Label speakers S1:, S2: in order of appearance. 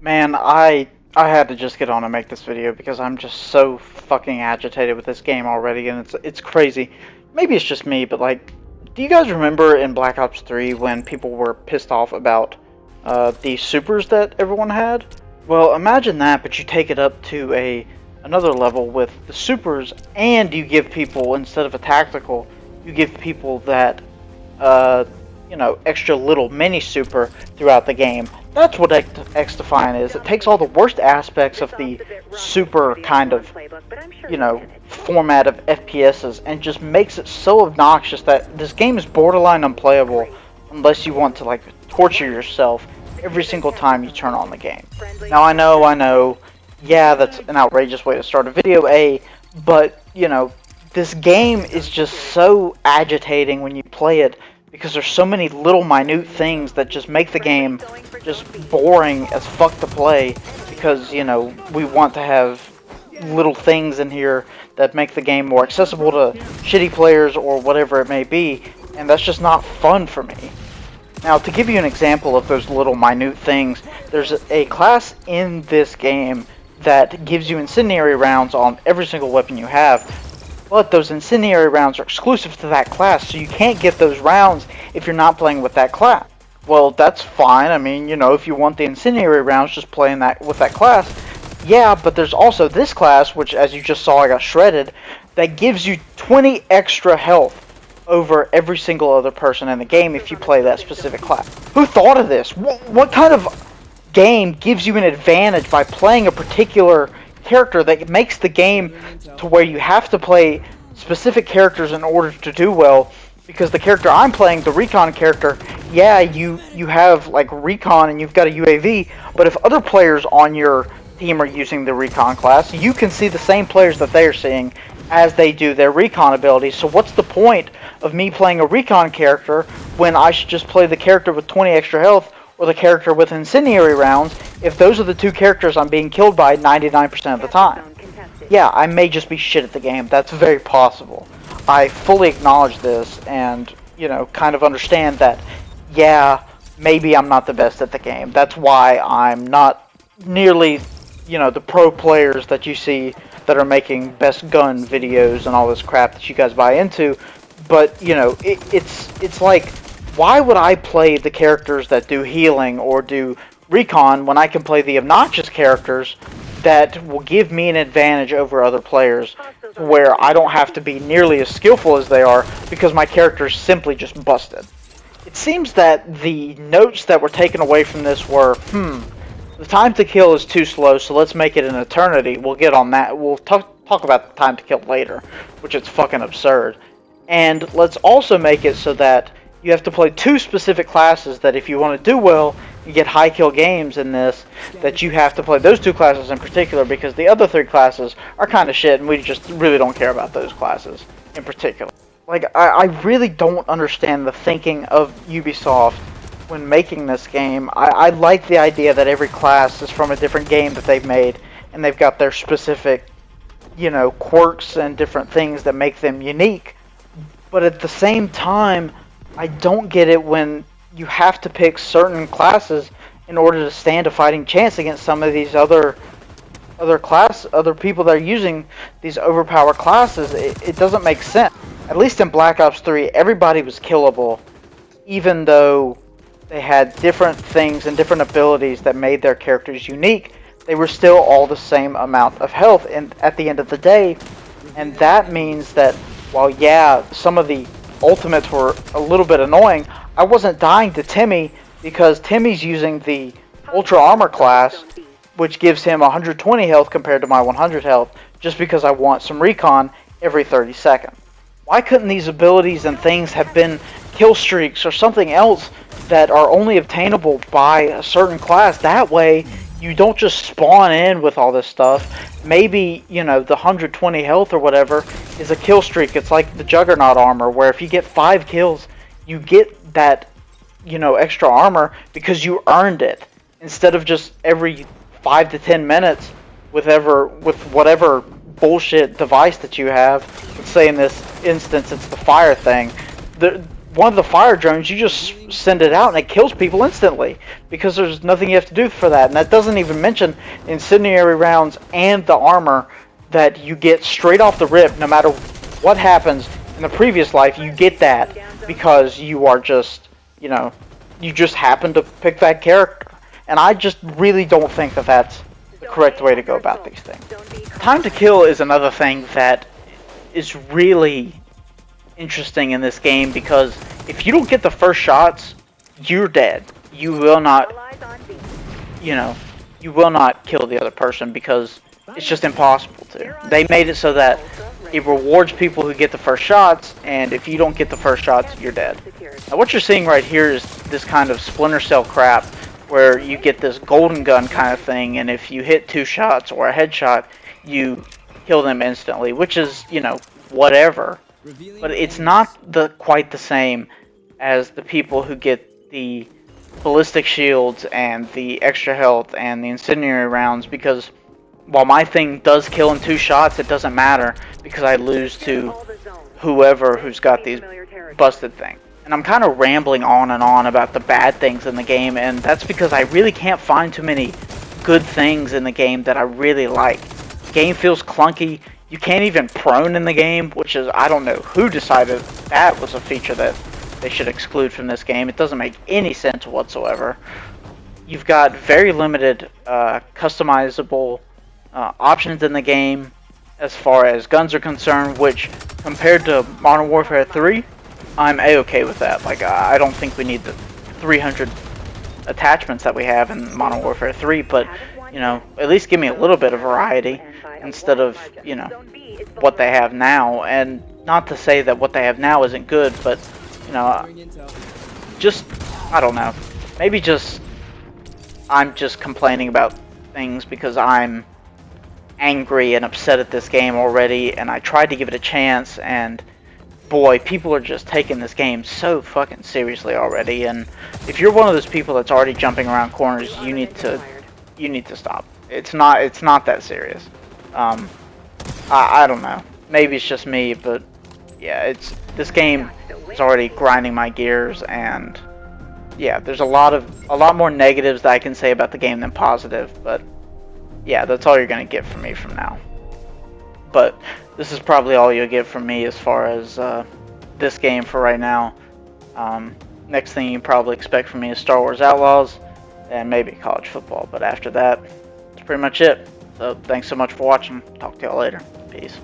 S1: Man, I had to just get on and make this video because I'm just so fucking agitated with this game already, and it's crazy. Maybe it's just me, but like, do you guys remember in Black Ops 3 when people were pissed off about the supers that everyone had? Well, imagine that, but you take it up to another level with the supers, and you give people, instead of a tactical, you give people that extra little mini super throughout the game. That's what XDefiant is. It takes all the worst aspects of the super kind of, format of FPSs and just makes it so obnoxious that this game is borderline unplayable unless you want to, like, torture yourself every single time you turn on the game. Now, I know, yeah, that's an outrageous way to start a video, but, this game is just so agitating when you play it because there's so many little minute things that just make the game just boring as fuck to play because, we want to have little things in here that make the game more accessible to shitty players or whatever it may be, and that's just not fun for me. Now, to give you an example of those little minute things, there's a class in this game that gives you incendiary rounds on every single weapon you have, but those incendiary rounds are exclusive to that class, so you can't get those rounds if you're not playing with that class. Well, that's fine. I mean, if you want the incendiary rounds, just playing that with that class. Yeah, but there's also this class, which, as you just saw, I got shredded, that gives you 20 extra health over every single other person in the game if you play that specific class. Who thought of this? What kind of game gives you an advantage by playing a particular character that makes the game to where you have to play specific characters in order to do well? Because the character I'm playing, the recon character, yeah, you have like recon and you've got a UAV, but if other players on your team are using the recon class, you can see the same players that they are seeing as they do their recon abilities. So what's the point of me playing a recon character when I should just play the character with 20 extra health or the character with incendiary rounds if those are the two characters I'm being killed by 99% of the time? Yeah, I may just be shit at the game. That's very possible. I fully acknowledge this and, kind of understand that, yeah, maybe I'm not the best at the game. That's why I'm not nearly, the pro players that you see that are making best gun videos and all this crap that you guys buy into. But, it's like, why would I play the characters that do healing or do recon when I can play the obnoxious characters that will give me an advantage over other players where I don't have to be nearly as skillful as they are because my character's simply just busted? It seems that the notes that were taken away from this were, the time to kill is too slow, so let's make it an eternity. We'll get on that. We'll talk about the time to kill later, which is fucking absurd. And let's also make it so that you have to play two specific classes that if you want to do well, you get high kill games in this, that you have to play those two classes in particular because the other three classes are kind of shit and we just really don't care about those classes in particular. Like, I really don't understand the thinking of Ubisoft when making this game. I like the idea that every class is from a different game that they've made and they've got their specific, quirks and different things that make them unique. But at the same time, I don't get it when you have to pick certain classes in order to stand a fighting chance against some of these other people that are using these overpowered classes. It doesn't make sense. At least in Black Ops 3, everybody was killable, even though they had different things and different abilities that made their characters unique. They were still all the same amount of health at the end of the day, and that means that while, yeah, some of the ultimates were a little bit annoying, I wasn't dying to Timmy because Timmy's using the Ultra Armor class, which gives him 120 health compared to my 100 health, just because I want some recon every 30 seconds. Why couldn't these abilities and things have been kill streaks or something else that are only obtainable by a certain class? That way, you don't just spawn in with all this stuff. Maybe, the 120 health or whatever is a kill streak. It's like the Juggernaut armor, where if you get 5 kills, you get that, extra armor because you earned it. Instead of just every 5 to 10 minutes with whatever bullshit device that you have. Let's say in this instance, it's the fire thing. one of the fire drones, you just send it out and it kills people instantly because there's nothing you have to do for that. And that doesn't even mention incendiary rounds and the armor that you get straight off the rip. No matter what happens in the previous life, you get that because you are just, you know, you just happen to pick that character. And I just really don't think that that's the correct way to go about these things. Time to kill is another thing that is really interesting in this game, because if you don't get the first shots, you're dead. You will not, you know, you will not kill the other person because it's just impossible to. They made it so that it rewards people who get the first shots, and if you don't get the first shots, you're dead. Now what you're seeing right here is this kind of Splinter Cell crap where you get this golden gun kind of thing, and if you hit 2 shots or a headshot, you kill them instantly, which is, you know, whatever. But it's not quite the same as the people who get the ballistic shields and the extra health and the incendiary rounds, because while my thing does kill in 2 shots, it doesn't matter because I lose to whoever who's got these busted things. And I'm kind of rambling on and on about the bad things in the game, and that's because I really can't find too many good things in the game that I really like. The game feels clunky. You can't even prone in the game, which is, I don't know who decided that was a feature that they should exclude from this game. It doesn't make any sense whatsoever. You've got very limited customizable options in the game as far as guns are concerned, which compared to Modern Warfare 3, I'm a-okay with that. Like, I don't think we need the 300 attachments that we have in Modern Warfare 3, but, you know, at least give me a little bit of variety instead of, you know, what they have now. And not to say that what they have now isn't good, but, you know, just, I don't know, maybe just, I'm just complaining about things because I'm angry and upset at this game already, and I tried to give it a chance, and boy, people are just taking this game so fucking seriously already. And if you're one of those people that's already jumping around corners, you need to stop. It's not that serious. I don't know. Maybe it's just me, but yeah, this game is already grinding my gears, and yeah, there's a lot more negatives that I can say about the game than positive, but yeah, that's all you're gonna get from me from now. But this is probably all you'll get from me as far as this game for right now. Next thing you probably expect from me is Star Wars Outlaws and maybe college football, but after that, that's pretty much it. So thanks so much for watching. Talk to y'all later. Peace.